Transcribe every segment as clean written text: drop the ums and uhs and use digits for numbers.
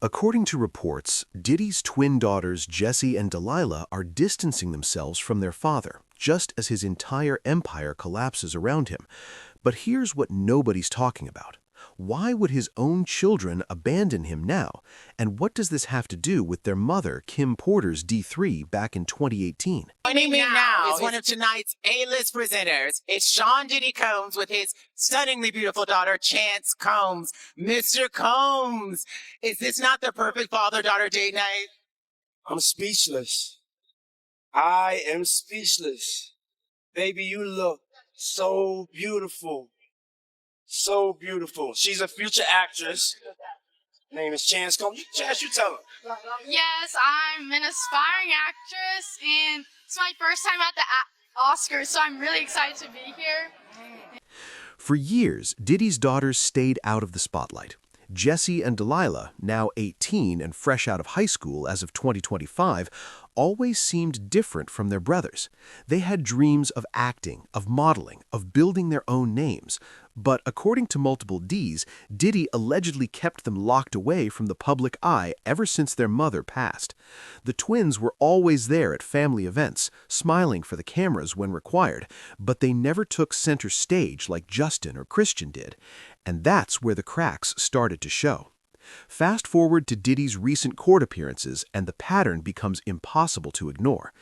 According to reports, Diddy's twin daughters Jessie and Delilah are distancing themselves from their father, just as his entire empire collapses around him. But here's what nobody's talking about. Why would his own children abandon him now? And what does this have to do with their mother, Kim Porter's D3, back in 2018? Joining me now is one of tonight's A-list presenters. It's Sean Diddy Combs with his stunningly beautiful daughter, Chance Combs. Mr. Combs, is this not the perfect father-daughter date night? I'm speechless. I am speechless. Baby, you look so beautiful. So beautiful. She's a future actress. Her name is Chance Combs. Chance, you tell her. Yes, I'm an aspiring actress, and it's my first time at the Oscars, so I'm really excited to be here. For years, Diddy's daughters stayed out of the spotlight. Jessie and Delilah, now 18 and fresh out of high school as of 2025, always seemed different from their brothers. They had dreams of acting, of modeling, of building their own names. But according to multiple Ds, Diddy allegedly kept them locked away from the public eye ever since their mother passed. The twins were always there at family events, smiling for the cameras when required, but they never took center stage like Justin or Christian did. And that's where the cracks started to show. Fast forward to Diddy's recent court appearances, and the pattern becomes impossible to ignore.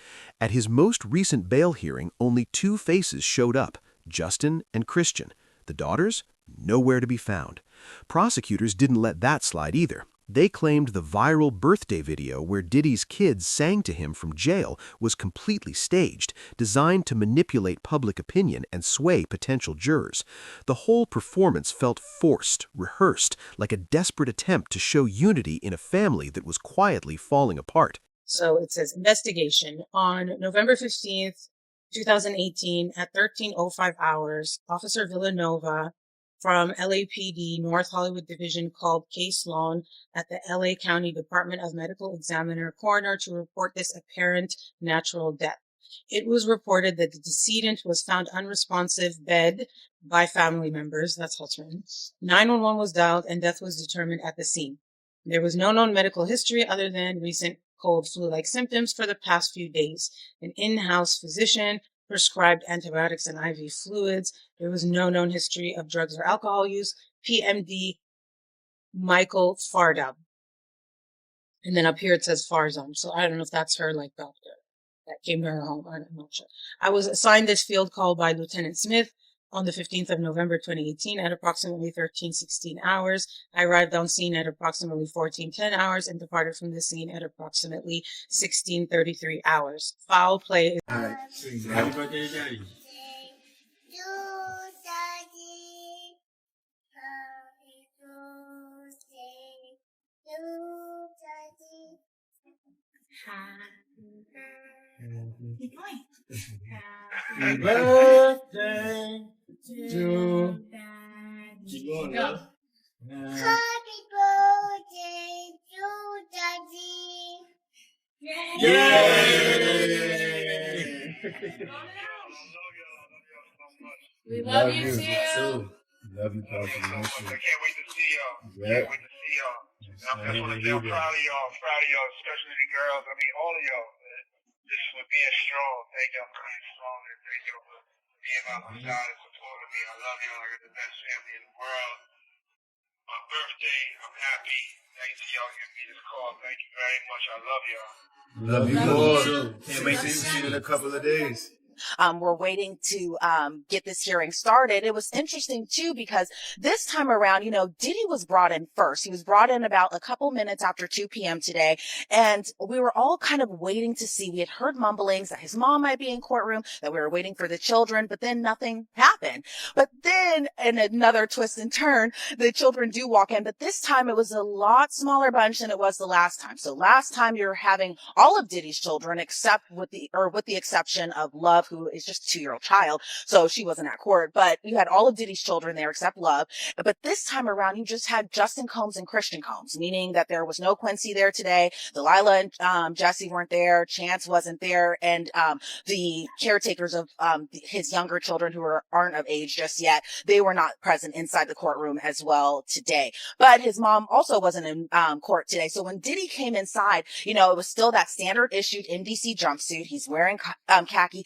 At his most recent bail hearing, only two faces showed up, Justin and Christian. The daughters? Nowhere to be found. Prosecutors didn't let that slide either. They claimed the viral birthday video where Diddy's kids sang to him from jail was completely staged, designed to manipulate public opinion and sway potential jurors. The whole performance felt forced, rehearsed, like a desperate attempt to show unity in a family that was quietly falling apart. So it says, investigation. On November 15th, 2018, at 13:05 hours, Officer Villanova from LAPD North Hollywood Division called case law at the LA County Department of Medical Examiner Coroner to report this apparent natural death. It was reported that the decedent was found unresponsive bed by family members. That's how it's written. 911 was dialed and death was determined at the scene. There was no known medical history other than recent cold flu-like symptoms for the past few days. An in-house physician prescribed antibiotics and IV fluids. There was no known history of drugs or alcohol use. PMD Michael Fardab. And then up here it says Farzam. So I don't know if that's her like doctor that came to her home. I'm not sure. I was assigned this field call by Lieutenant Smith on the 15th of November 2018 at approximately 13:16 hours. I arrived on scene at approximately 14:10 hours and departed from the scene at approximately 16:33 hours. Foul play. All right. Happy birthday, Daddy. Happy birthday to keep going, love. Happy birthday to Daddy. Yay! We love you too. Love you, Papa. I can't wait to see y'all. Yeah. Can't wait to see y'all. I just want to say I'm proud of y'all, especially the girls. I mean, all of y'all. Just for being strong. Thank y'all for being strong. And thank y'all for being by my side and supporting me. I love y'all. I got the best family in the world. My birthday, I'm happy. Thanks to y'all giving me this call. Thank you very much. I love y'all. Love you more. Can't wait to see you in a couple of days. We're waiting to get this hearing started. It was interesting, too, because this time around, Diddy was brought in first. He was brought in about a couple minutes after 2 p.m. today, and we were all kind of waiting to see. We had heard mumblings that his mom might be in courtroom, that we were waiting for the children, but then nothing happened. But then, in another twist and turn, the children do walk in, but this time it was a lot smaller bunch than it was the last time. So last time you were having all of Diddy's children, except with the exception of Love, Love, who is just a 2-year-old child. So she wasn't at court, but you had all of Diddy's children there except Love. But this time around, you just had Justin Combs and Christian Combs, meaning that there was no Quincy there today. Delilah and Jesse weren't there. Chance wasn't there. And the caretakers of his younger children who aren't of age just yet, they were not present inside the courtroom as well today. But his mom also wasn't in court today. So when Diddy came inside, it was still that standard issued NDC jumpsuit. He's wearing khaki.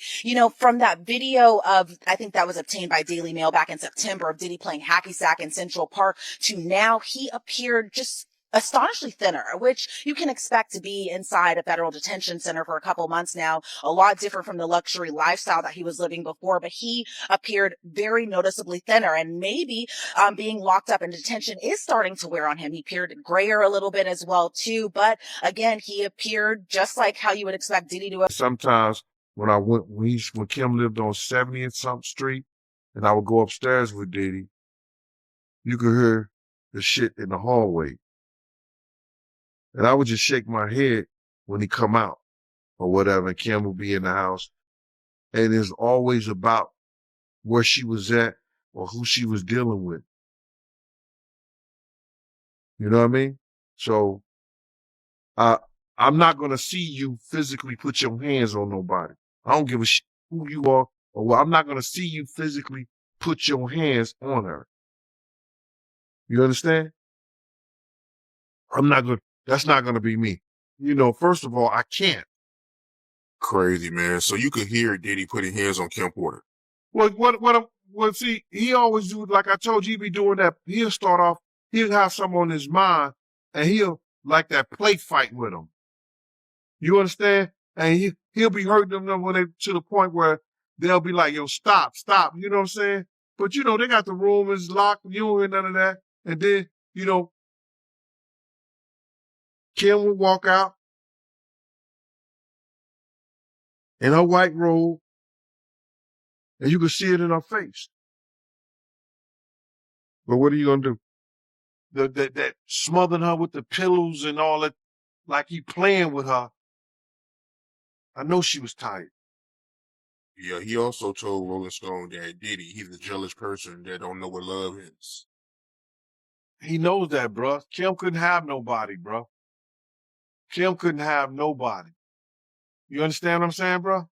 From that video of, I think that was obtained by Daily Mail back in September, of Diddy playing hacky sack in Central Park, to now he appeared just astonishingly thinner, which you can expect to be inside a federal detention center for a couple months now. A lot different from the luxury lifestyle that he was living before, but he appeared very noticeably thinner, and maybe being locked up in detention is starting to wear on him. He appeared grayer a little bit as well too, but again, he appeared just like how you would expect Diddy to. Sometimes when Kim lived on 70 and something street, and I would go upstairs with Diddy, you could hear the shit in the hallway. And I would just shake my head when he come out or whatever, and Kim would be in the house. And it's always about where she was at or who she was dealing with. You know what I mean? So I'm not going to see you physically put your hands on nobody. I don't give a shit who you are, or I'm not going to see you physically put your hands on her. You understand? That's not going to be me. First of all, I can't. Crazy, man. So you could hear Diddy putting hands on Kim Porter. Well, see, he always do, like I told you, he be doing that. He'll start off, he'll have something on his mind, and he'll like that play fight with them. You understand? And he'll be hurting them when to the point where they'll be like, yo, stop. You know what I'm saying? But, they got the room is locked. You don't hear none of that. And then, Kim would walk out in her white robe, and you could see it in her face. But what are you going to do? That smothering her with the pillows and all that, like he playing with her. I know she was tired. Yeah, he also told Rolling Stone that Diddy, he's a jealous person that don't know what love is. He knows that, bro. Kim couldn't have nobody, bro. Kim couldn't have nobody. You understand what I'm saying, bro?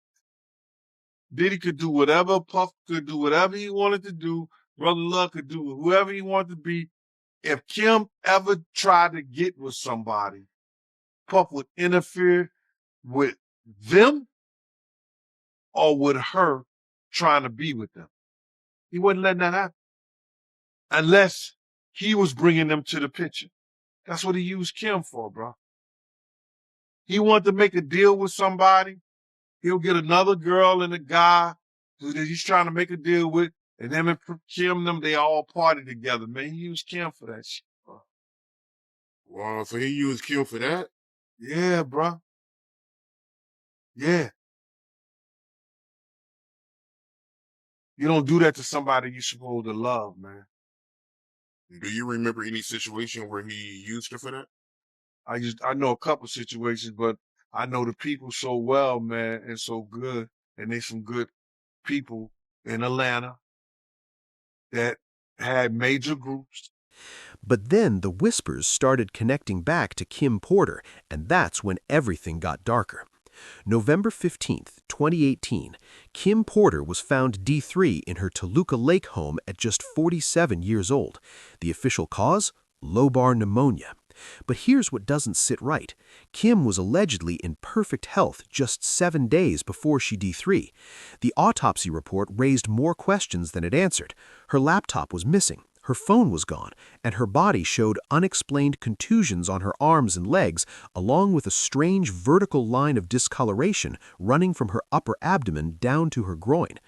Diddy could do whatever, Puff could do whatever he wanted to do, Brother Love could do whoever he wanted to be. If Kim ever tried to get with somebody, Puff would interfere with them or with her trying to be with them. He wasn't letting that happen. Unless he was bringing them to the picture. That's what he used Kim for, bro. He wanted to make a deal with somebody. He'll get another girl and a guy who he's trying to make a deal with, and them and Kim, they all party together, man. He used Kim for that shit, bro. Wow, so he used Kim for that? Yeah, bro. Yeah. You don't do that to somebody you're supposed to love, man. Do you remember any situation where he used her for that? I know a couple situations, but I know the people so well, man, and so good, and they some good people in Atlanta that had major groups. But then the whispers started connecting back to Kim Porter, and that's when everything got darker. November 15th, 2018, Kim Porter was found D3 in her Toluca Lake home at just 47 years old. The official cause? Lobar pneumonia. But here's what doesn't sit right. Kim was allegedly in perfect health just 7 days before she D3. The autopsy report raised more questions than it answered. Her laptop was missing. Her phone was gone, and her body showed unexplained contusions on her arms and legs, along with a strange vertical line of discoloration running from her upper abdomen down to her groin.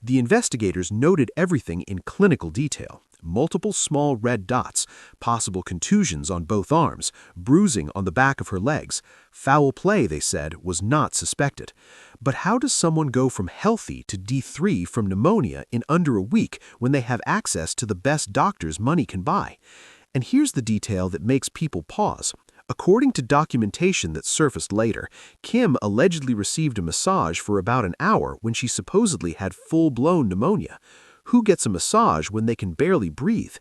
The investigators noted everything in clinical detail. Multiple small red dots, possible contusions on both arms, bruising on the back of her legs. Foul play, they said, was not suspected. But how does someone go from healthy to D3 from pneumonia in under a week when they have access to the best doctors money can buy? And here's the detail that makes people pause. According to documentation that surfaced later, Kim allegedly received a massage for about an hour when she supposedly had full-blown pneumonia. Who gets a massage when they can barely breathe?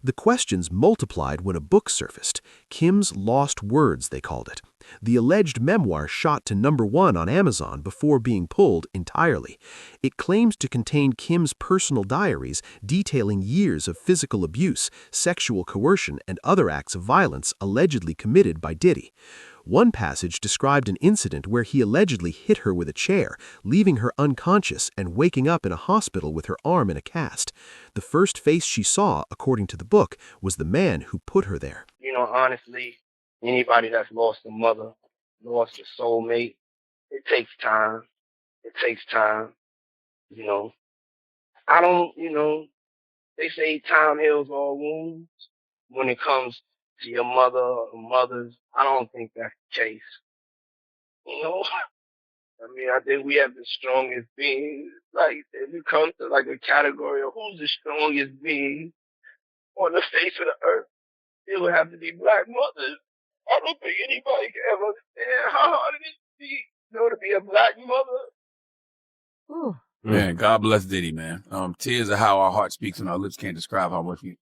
The questions multiplied when a book surfaced, Kim's Lost Words, they called it. The alleged memoir shot to #1 on Amazon before being pulled entirely. It claims to contain Kim's personal diaries detailing years of physical abuse, sexual coercion, and other acts of violence allegedly committed by Diddy. One passage described an incident where he allegedly hit her with a chair, leaving her unconscious and waking up in a hospital with her arm in a cast. The first face she saw, according to the book, was the man who put her there. You know, honestly, anybody that's lost a mother, lost a soulmate, it takes time. It takes time. You know, I don't, they say time heals all wounds. When it comes to your mother or mothers, I don't think that's the case. You know, I mean, I think we have the strongest beings. Like, if it comes to like a category of who's the strongest being on the face of the earth, it would have to be black mothers. I don't think anybody can ever understand how hard it is to be a black mother. Whew. Man, God bless Diddy, man. Tears are how our heart speaks and our lips can't describe how much we...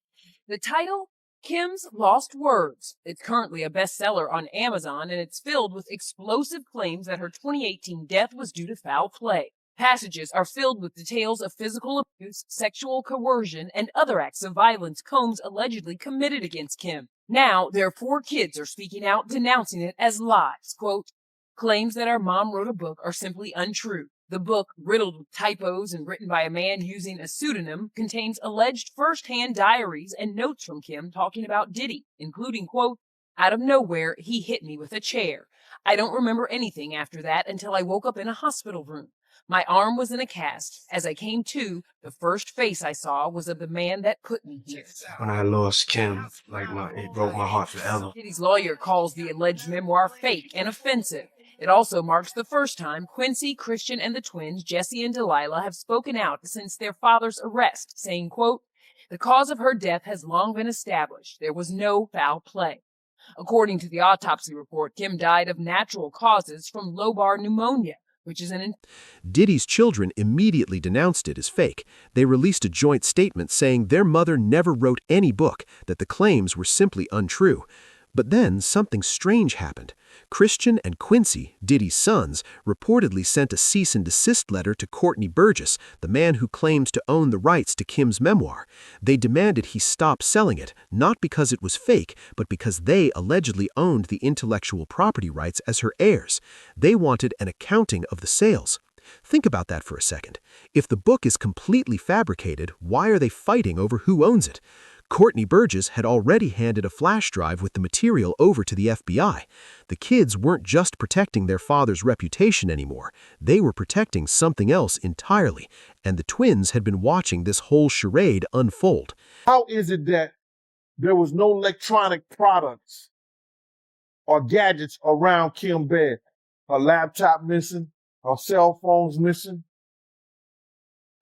The title, Kim's Lost Words. It's currently a bestseller on Amazon, and it's filled with explosive claims that her 2018 death was due to foul play. Passages are filled with details of physical abuse, sexual coercion, and other acts of violence Combs allegedly committed against Kim. Now, their 4 kids are speaking out, denouncing it as lies. Quote, claims that our mom wrote a book are simply untrue. The book, riddled with typos and written by a man using a pseudonym, contains alleged first-hand diaries and notes from Kim talking about Diddy, including, quote, out of nowhere, he hit me with a chair. I don't remember anything after that until I woke up in a hospital room. My arm was in a cast. As I came to, the first face I saw was of the man that put me here. When I lost Kim, it broke my heart forever. Diddy's lawyer calls the alleged memoir fake and offensive. It also marks the first time Quincy, Christian, and the twins, Jesse and Delilah, have spoken out since their father's arrest, saying, quote, the cause of her death has long been established. There was no foul play. According to the autopsy report, Kim died of natural causes from lobar pneumonia, which is Diddy's children immediately denounced it as fake. They released a joint statement saying their mother never wrote any book, that the claims were simply untrue. But then something strange happened. Christian and Quincy, Diddy's sons, reportedly sent a cease and desist letter to Courtney Burgess, the man who claims to own the rights to Kim's memoir. They demanded he stop selling it, not because it was fake, but because they allegedly owned the intellectual property rights as her heirs. They wanted an accounting of the sales. Think about that for a second. If the book is completely fabricated, why are they fighting over who owns it? Courtney Burgess had already handed a flash drive with the material over to the FBI. The kids weren't just protecting their father's reputation anymore. They were protecting something else entirely, and the twins had been watching this whole charade unfold. How is it that there was no electronic products or gadgets around Kim's bed? Her laptop missing, her cell phone's missing.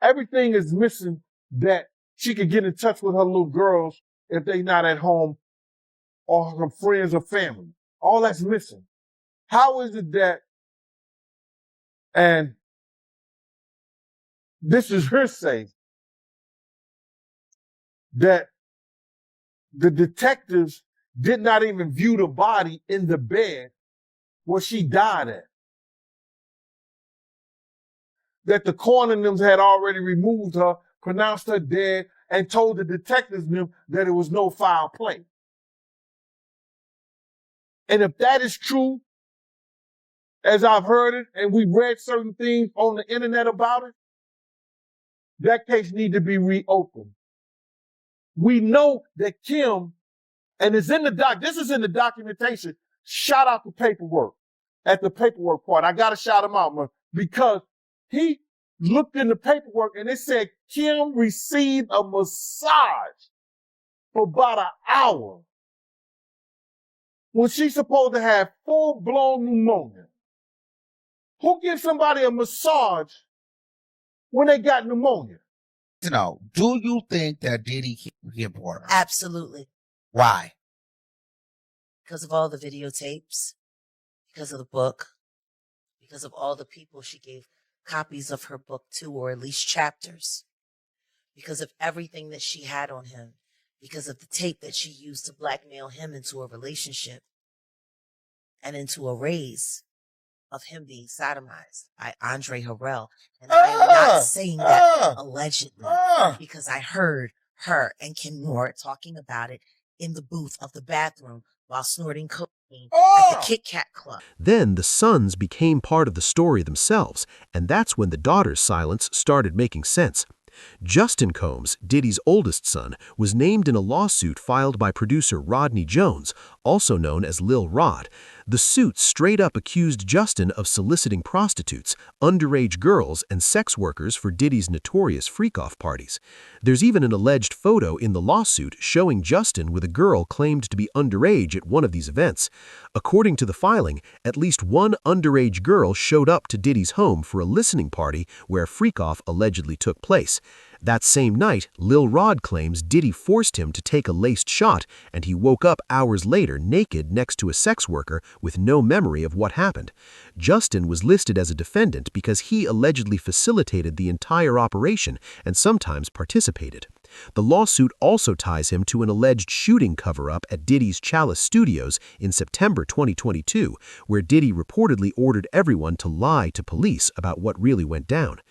Everything is missing that she could get in touch with her little girls if they're not at home, or her friends or family. All that's missing. How is it that, and this is hearsay, that the detectives did not even view the body in the bed where she died at? That the coroner had already removed her, pronounced her dead, and told the detectives that it was no foul play. And if that is true, as I've heard it, and we've read certain things on the internet about it, that case needs to be reopened. We know that Kim, and it's in the this is in the documentation, shout out the paperwork, at the paperwork part. I gotta shout him out, man, because he looked in the paperwork and it said Kim received a massage for about an hour when she's supposed to have full-blown pneumonia. Who gives somebody a massage when they got pneumonia? No. Do you think that Diddy killed her? Absolutely. Why? because of all the videotapes, because of the book, because of all the people she gave copies of her book to, or at least chapters, because of everything that she had on him, because of the tape that she used to blackmail him into a relationship and into a raise of him being sodomized by Andre Harrell. And I am not saying that allegedly, because I heard her and Kim Moore talking about it in the booth of the bathroom while snorting cocaine at the Kit Kat Club. Then the sons became part of the story themselves, and that's when the daughter's silence started making sense. Justin Combs, Diddy's oldest son, was named in a lawsuit filed by producer Rodney Jones, also known as Lil Rod. The suit straight up accused Justin of soliciting prostitutes, underage girls, and sex workers for Diddy's notorious freak-off parties. There's even an alleged photo in the lawsuit showing Justin with a girl claimed to be underage at one of these events. According to the filing, at least one underage girl showed up to Diddy's home for a listening party where freak-off allegedly took place. That same night, Lil Rod claims Diddy forced him to take a laced shot, and he woke up hours later naked next to a sex worker with no memory of what happened. Justin was listed as a defendant because he allegedly facilitated the entire operation and sometimes participated. The lawsuit also ties him to an alleged shooting cover-up at Diddy's Chalice Studios in September 2022, where Diddy reportedly ordered everyone to lie to police about what really went down.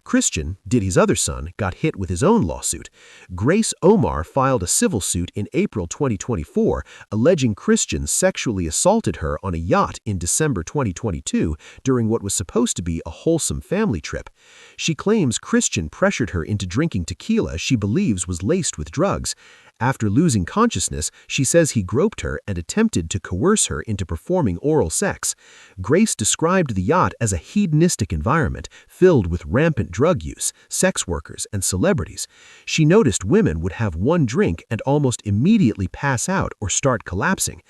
Christian, Diddy's other son, got hit with his own lawsuit. Grace Omar filed a civil suit in April 2024, alleging Christian sexually assaulted her on a yacht in December 2022 during what was supposed to be a wholesome family trip. She claims Christian pressured her into drinking tequila she believes was laced with drugs. After losing consciousness, she says he groped her and attempted to coerce her into performing oral sex. Grace described the yacht as a hedonistic environment filled with rampant drug use, sex workers, and celebrities. She noticed women would have one drink and almost immediately pass out or start collapsing.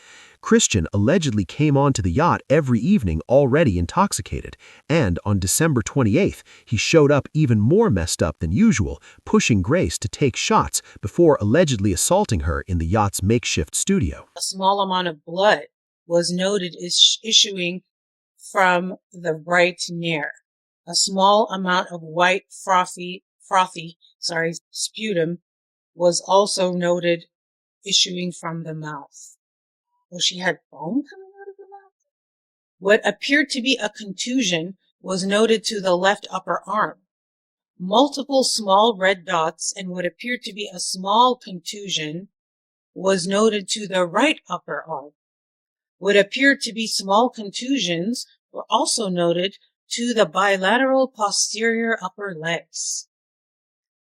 Christian allegedly came onto the yacht every evening already intoxicated, and on December 28th, he showed up even more messed up than usual, pushing Grace to take shots before allegedly assaulting her in the yacht's makeshift studio. A small amount of blood was noted as issuing from the right nair. A small amount of white frothy sputum was also noted issuing from the mouth. Well, she had foam coming out of the mouth. What appeared to be a contusion was noted to the left upper arm. Multiple small red dots and what appeared to be a small contusion was noted to the right upper arm. What appeared to be small contusions were also noted to the bilateral posterior upper legs.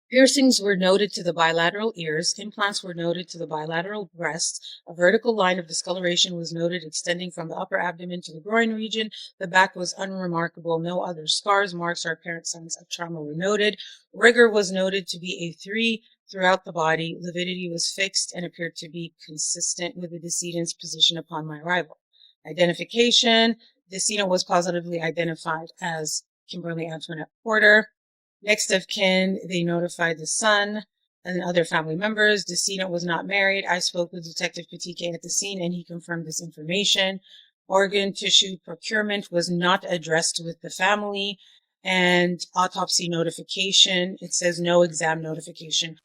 Piercings were noted to the bilateral ears, implants were noted to the bilateral breasts, a vertical line of discoloration was noted extending from the upper abdomen to the groin region, the back was unremarkable, no other scars, marks, or apparent signs of trauma were noted. Rigor was noted to be a 3 throughout the body, lividity was fixed and appeared to be consistent with the decedent's position upon my arrival. Identification, decedent was positively identified as Kimberly Antoinette Porter. Next of kin, they notified the son and other family members. Decedent was not married. I spoke with Detective Patike at the scene and he confirmed this information. Organ tissue procurement was not addressed with the family. And autopsy notification, it says no exam notification.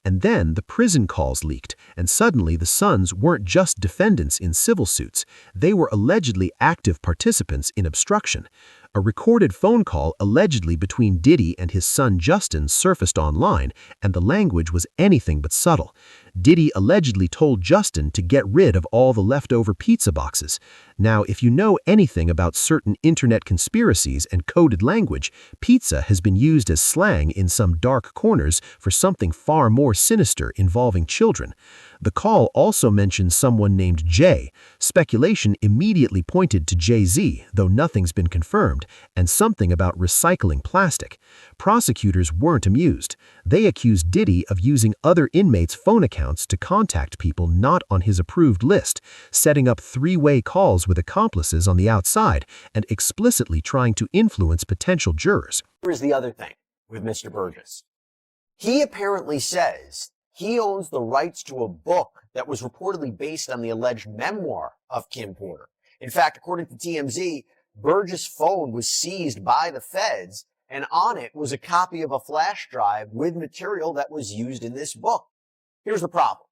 And then the prison calls leaked, and suddenly the sons weren't just defendants in civil suits. They were allegedly active participants in obstruction. A recorded phone call allegedly between Diddy and his son Justin surfaced online, and the language was anything but subtle. Diddy allegedly told Justin to get rid of all the leftover pizza boxes. Now, if you know anything about certain internet conspiracies and coded language, pizza has been used as slang in some dark corners for something far more sinister involving children. The call also mentioned someone named Jay. Speculation immediately pointed to Jay-Z, though nothing's been confirmed, and something about recycling plastic. Prosecutors weren't amused. They accused Diddy of using other inmates' phone accounts to contact people not on his approved list, setting up three-way calls with accomplices on the outside, and explicitly trying to influence potential jurors. Here's the other thing with Mr. Burgess. He apparently says he owns the rights to a book that was reportedly based on the alleged memoir of Kim Porter. In fact, according to TMZ, Burgess' phone was seized by the feds, and on it was a copy of a flash drive with material that was used in this book. Here's the problem.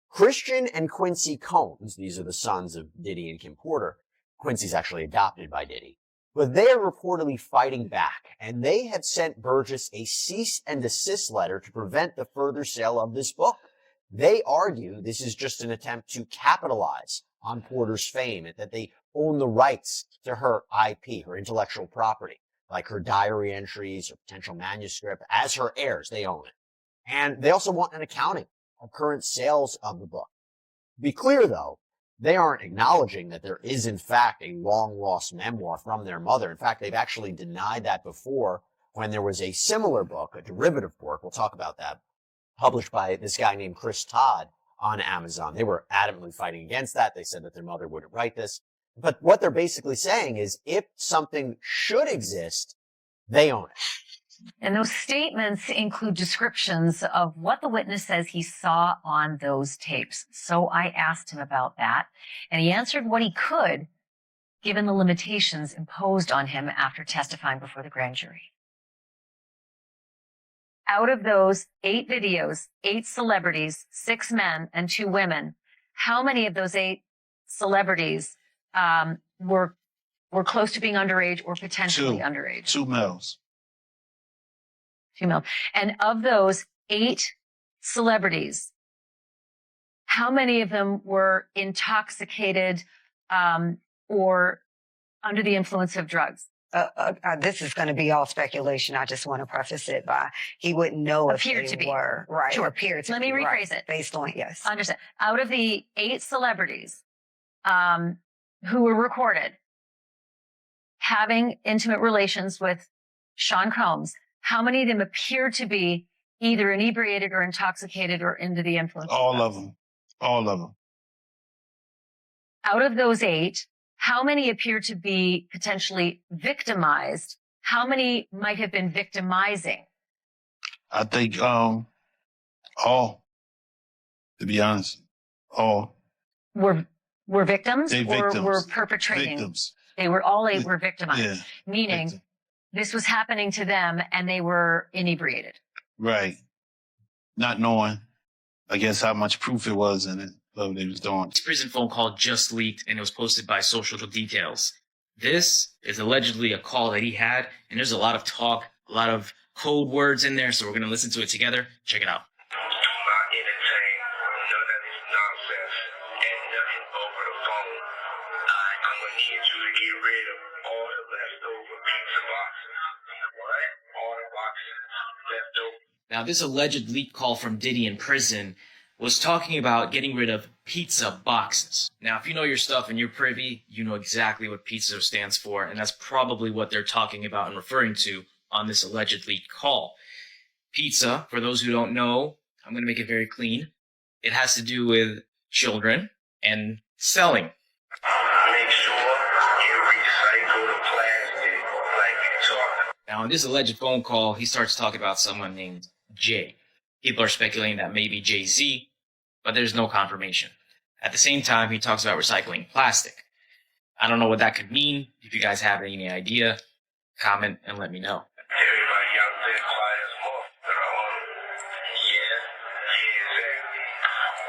Christian and Quincy Combs, these are the sons of Diddy and Kim Porter. Quincy's actually adopted by Diddy. But they are reportedly fighting back, and they have sent Burgess a cease and desist letter to prevent the further sale of this book. They argue this is just an attempt to capitalize on Porter's fame and that they own the rights to her IP, her intellectual property, like her diary entries or potential manuscript. As her heirs, they own it. And they also want an accounting of current sales of the book. To be clear, though, they aren't acknowledging that there is, in fact, a long-lost memoir from their mother. In fact, they've actually denied that before when there was a similar book, a derivative work, we'll talk about that, published by this guy named Chris Todd on Amazon. They were adamantly fighting against that. They said that their mother wouldn't write this. But what they're basically saying is if something should exist, they own it. And those statements include descriptions of what the witness says he saw on those tapes. So I asked him about that, and he answered what he could, given the limitations imposed on him after testifying before the grand jury. Out of those 8 videos, 8 celebrities, 6 men and 2 women, how many of those 8 celebrities were close to being underage or potentially underage? 2 males. 2 males. And of those 8 celebrities, how many of them were intoxicated or under the influence of drugs? This is going to be all speculation. I just want to preface it by he wouldn't know if they were right. Sure. Appeared to Let be me rephrase right, it. based on yes. Understand. Out of the 8 celebrities who were recorded having intimate relations with Sean Combs, how many of them appear to be either inebriated or intoxicated or under the influence? All of them. All of them. Out of those 8, how many appear to be potentially victimized? How many might have been victimizing? I think all, to be honest, all. Were victims They or victims. were perpetrating? Victims. They were all 8 were victimized, Yeah. meaning this was happening to them and they were inebriated. Right. Not knowing, I guess, how much proof it was in it, what they was doing. This prison phone call just leaked and it was posted by Social Details. This is allegedly a call that he had, and there's a lot of talk, a lot of code words in there, so we're going to listen to it together. Check it out. Now, this alleged leak call from Diddy in prison was talking about getting rid of pizza boxes. Now, if you know your stuff and you're privy, you know exactly what pizza stands for, and that's probably what they're talking about and referring to on this alleged leak call. Pizza, for those who don't know, I'm going to make it very clean. It has to do with children and selling. Make sure you recycle the plastic like you talk. Now, in this alleged phone call, he starts talking about someone named Jay. People are speculating that maybe Jay-Z, but there's no confirmation. At the same time, he talks about recycling plastic. I don't know what that could mean. If you guys have any idea, comment and let me know. Everybody out there quiet as fuck. Yeah, exactly.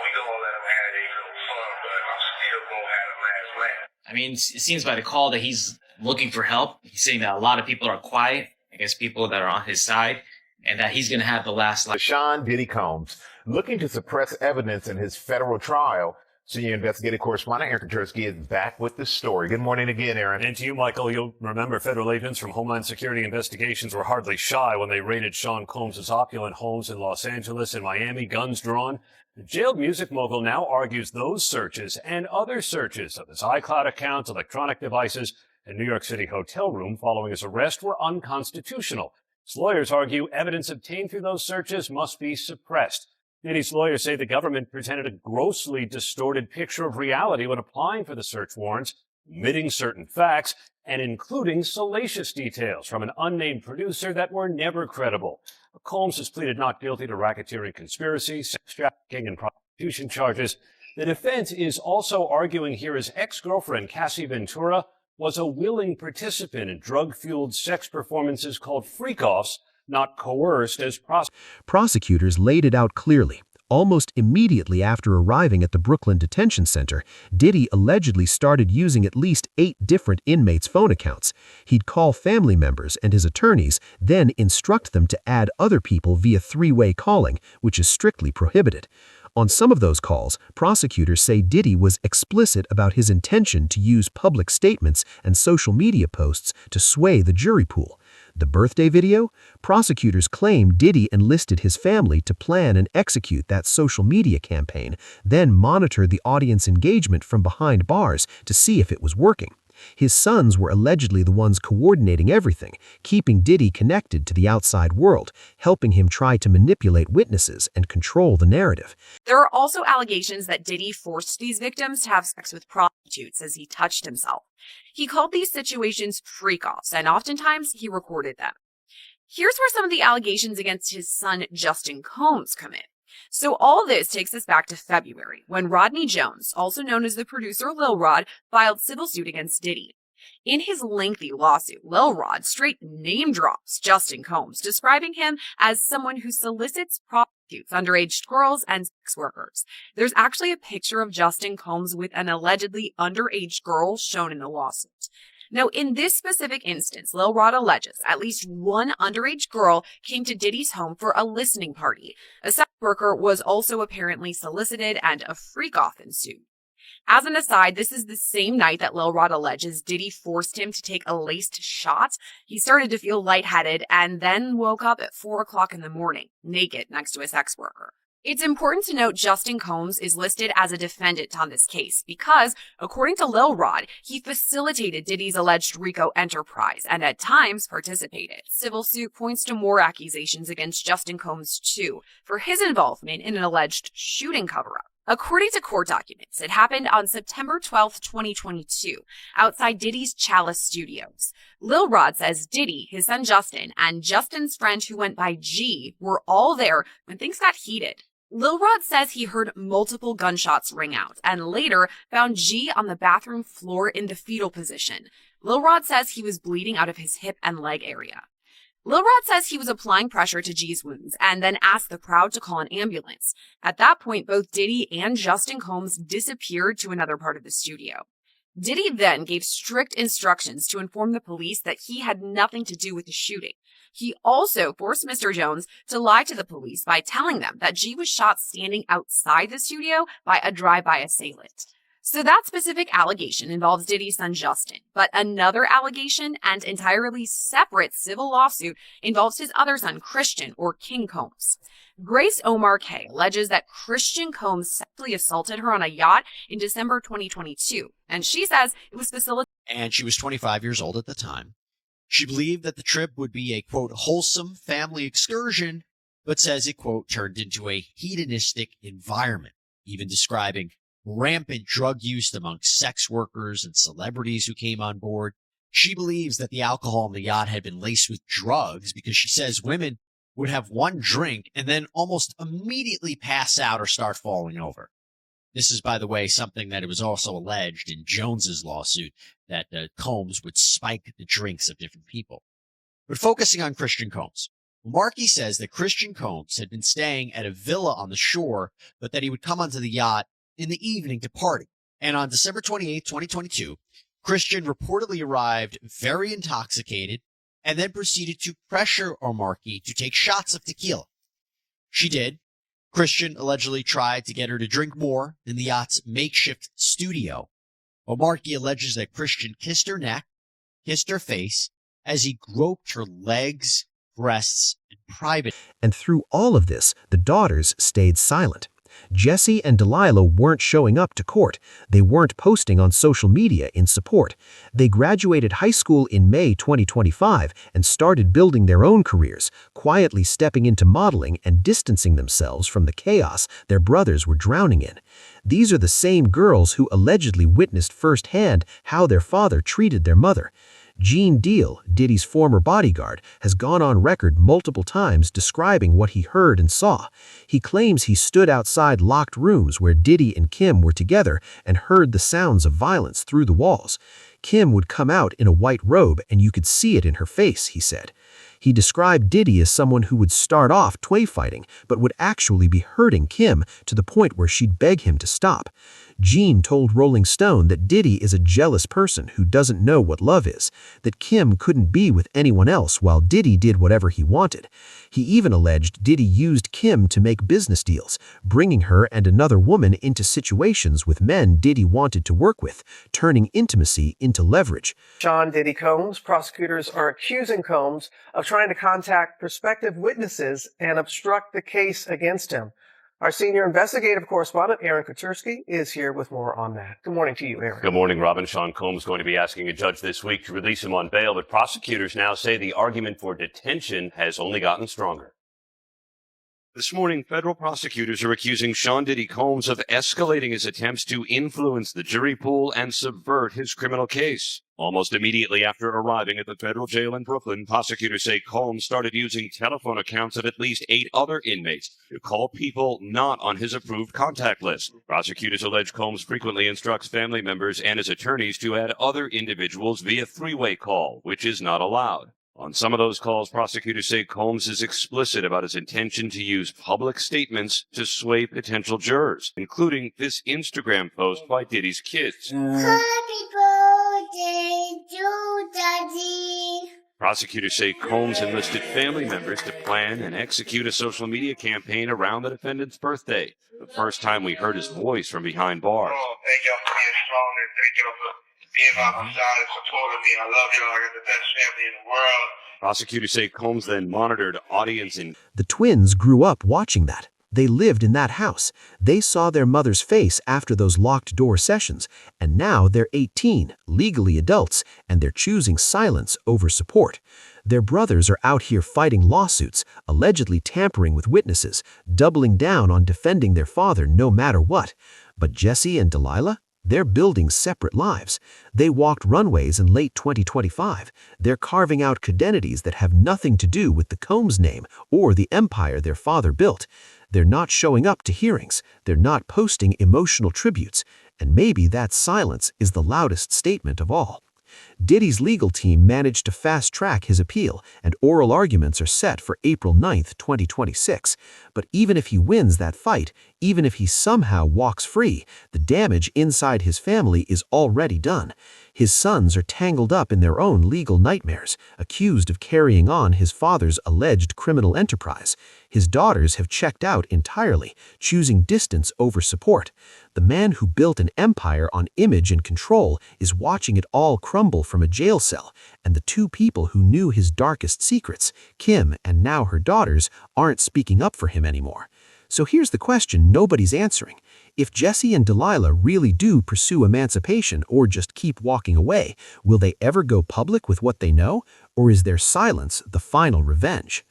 We gonna let them have their little fun, but I'm still gonna have the last laugh. I mean, it seems by the call that he's looking for help. He's saying that a lot of people are quiet, I guess people that are on his side, and that he's going to have the last laugh. Sean Diddy Combs, looking to suppress evidence in his federal trial. Senior investigative correspondent Aaron Katursky is back with the story. Good morning again, Aaron. And to you, Michael, you'll remember federal agents from Homeland Security Investigations were hardly shy when they raided Sean Combs' opulent homes in Los Angeles and Miami, guns drawn. The jailed music mogul now argues those searches and other searches of his iCloud accounts, electronic devices, and New York City hotel room following his arrest were unconstitutional. His lawyers argue evidence obtained through those searches must be suppressed. Diddy's lawyers say the government presented a grossly distorted picture of reality when applying for the search warrants. omitting certain facts and including salacious details from an unnamed producer that were never credible. Combs has pleaded not guilty to racketeering conspiracy, sex trafficking, and prostitution charges. The defense is also arguing here his ex-girlfriend, Cassie Ventura, was a willing participant in drug-fueled sex performances called freak-offs, not coerced as Prosecutors laid it out clearly. Almost immediately after arriving at the Brooklyn Detention Center, Diddy allegedly started using at least 8 different inmates' phone accounts. He'd call family members and his attorneys, then instruct them to add other people via three-way calling, which is strictly prohibited. On some of those calls, prosecutors say Diddy was explicit about his intention to use public statements and social media posts to sway the jury pool. The birthday video? Prosecutors claim Diddy enlisted his family to plan and execute that social media campaign, then monitor the audience engagement from behind bars to see if it was working. His sons were allegedly the ones coordinating everything, keeping Diddy connected to the outside world, helping him try to manipulate witnesses and control the narrative. There are also allegations that Diddy forced these victims to have sex with prostitutes as he touched himself. He called these situations freak-offs, and oftentimes he recorded them. Here's where some of the allegations against his son Justin Combs come in. So all this takes us back to February, when Rodney Jones, also known as the producer Lil Rod, filed civil suit against Diddy. In his lengthy lawsuit, Lil Rod straight name drops Justin Combs, describing him as someone who solicits prostitutes, underage girls, and sex workers. There's actually a picture of Justin Combs with an allegedly underage girl shown in the lawsuit. Now, in this specific instance, Lil Rod alleges at least one underage girl came to Diddy's home for a listening party. A sex worker was also apparently solicited, and a freak-off ensued. As an aside, this is the same night that Lil Rod alleges Diddy forced him to take a laced shot. He started to feel lightheaded and then woke up at 4 o'clock in the morning, naked next to a sex worker. It's important to note Justin Combs is listed as a defendant on this case because, according to Lil Rod, he facilitated Diddy's alleged RICO enterprise and at times participated. Civil suit points to more accusations against Justin Combs, too, for his involvement in an alleged shooting cover-up. According to court documents, it happened on September 12, 2022, outside Diddy's Chalice Studios. Lil Rod says Diddy, his son Justin, and Justin's friend who went by G were all there when things got heated. Lil Rod says he heard multiple gunshots ring out and later found G on the bathroom floor in the fetal position. Lil Rod says he was bleeding out of his hip and leg area. Lil Rod says he was applying pressure to G's wounds and then asked the crowd to call an ambulance. At that point, both Diddy and Justin Combs disappeared to another part of the studio. Diddy then gave strict instructions to inform the police that he had nothing to do with the shooting. He also forced Mr. Jones to lie to the police by telling them that G was shot standing outside the studio by a drive-by assailant. So that specific allegation involves Diddy's son Justin, but another allegation and entirely separate civil lawsuit involves his other son, Christian, or King Combs. Grace Omar K. alleges that Christian Combs sexually assaulted her on a yacht in December 2022, and she says it was facilitated. And she was 25 years old at the time. She believed that the trip would be a, quote, wholesome family excursion, but says it, quote, turned into a hedonistic environment, even describing rampant drug use amongst sex workers and celebrities who came on board. She believes that the alcohol on the yacht had been laced with drugs because she says women would have one drink and then almost immediately pass out or start falling over. This is, by the way, something that it was also alleged in Jones's lawsuit, that Combs would spike the drinks of different people. But focusing on Christian Combs, Markey says that Christian Combs had been staying at a villa on the shore, but that he would come onto the yacht in the evening to party. And on December 28, 2022, Christian reportedly arrived very intoxicated and then proceeded to pressure Markey to take shots of tequila. She did. Christian allegedly tried to get her to drink more in the yacht's makeshift studio. Markey alleges that Christian kissed her neck, kissed her face, as he groped her legs, breasts, and private. And through all of this, the daughters stayed silent. Jesse and Delilah weren't showing up to court. They weren't posting on social media in support. They graduated high school in May 2025 and started building their own careers, quietly stepping into modeling and distancing themselves from the chaos their brothers were drowning in. These are the same girls who allegedly witnessed firsthand how their father treated their mother. Gene Deal, Diddy's former bodyguard, has gone on record multiple times describing what he heard and saw. He claims he stood outside locked rooms where Diddy and Kim were together and heard the sounds of violence through the walls. Kim would come out in a white robe and you could see it in her face, he said. He described Diddy as someone who would start off toy fighting, but would actually be hurting Kim to the point where she'd beg him to stop. Gene told Rolling Stone that Diddy is a jealous person who doesn't know what love is, that Kim couldn't be with anyone else while Diddy did whatever he wanted. He even alleged Diddy used Kim to make business deals, bringing her and another woman into situations with men Diddy wanted to work with, turning intimacy into leverage. Sean Diddy Combs, prosecutors are accusing Combs of trying to contact prospective witnesses and obstruct the case against him. Our senior investigative correspondent, Aaron Kotursky, is here with more on that. Good morning to you, Aaron. Good morning, Robin. Sean Combs going to be asking a judge this week to release him on bail, but prosecutors now say the argument for detention has only gotten stronger. This morning, federal prosecutors are accusing Sean Diddy Combs of escalating his attempts to influence the jury pool and subvert his criminal case. Almost immediately after arriving at the federal jail in Brooklyn, prosecutors say Combs started using telephone accounts of at least 8 other inmates to call people not on his approved contact list. Prosecutors allege Combs frequently instructs family members and his attorneys to add other individuals via three-way call, which is not allowed. On some of those calls, prosecutors say Combs is explicit about his intention to use public statements to sway potential jurors, including this Instagram post by Diddy's kids. Happy birthday to Daddy. Prosecutors say Combs enlisted family members to plan and execute a social media campaign around the defendant's birthday, the first time we heard his voice from behind bars. Oh, thank y'all for being strong and thank y'all for being by my side and supporting me. I love y'all. I got the best family in the world. Prosecutors say Combs then monitored audience in. The twins grew up watching that. They lived in that house. They saw their mother's face after those locked-door sessions, and now they're 18, legally adults, and they're choosing silence over support. Their brothers are out here fighting lawsuits, allegedly tampering with witnesses, doubling down on defending their father no matter what. But Jesse and Delilah? They're building separate lives. They walked runways in late 2025. They're carving out identities that have nothing to do with the Combs name or the empire their father built. They're not showing up to hearings. They're not posting emotional tributes. And maybe that silence is the loudest statement of all. Diddy's legal team managed to fast-track his appeal, and oral arguments are set for April 9, 2026. But even if he wins that fight, even if he somehow walks free, the damage inside his family is already done. His sons are tangled up in their own legal nightmares, accused of carrying on his father's alleged criminal enterprise. His daughters have checked out entirely, choosing distance over support. The man who built an empire on image and control is watching it all crumble from a jail cell, and the two people who knew his darkest secrets, Kim and now her daughters, aren't speaking up for him anymore. So here's the question nobody's answering. If Jesse and Delilah really do pursue emancipation or just keep walking away, will they ever go public with what they know, or is their silence the final revenge?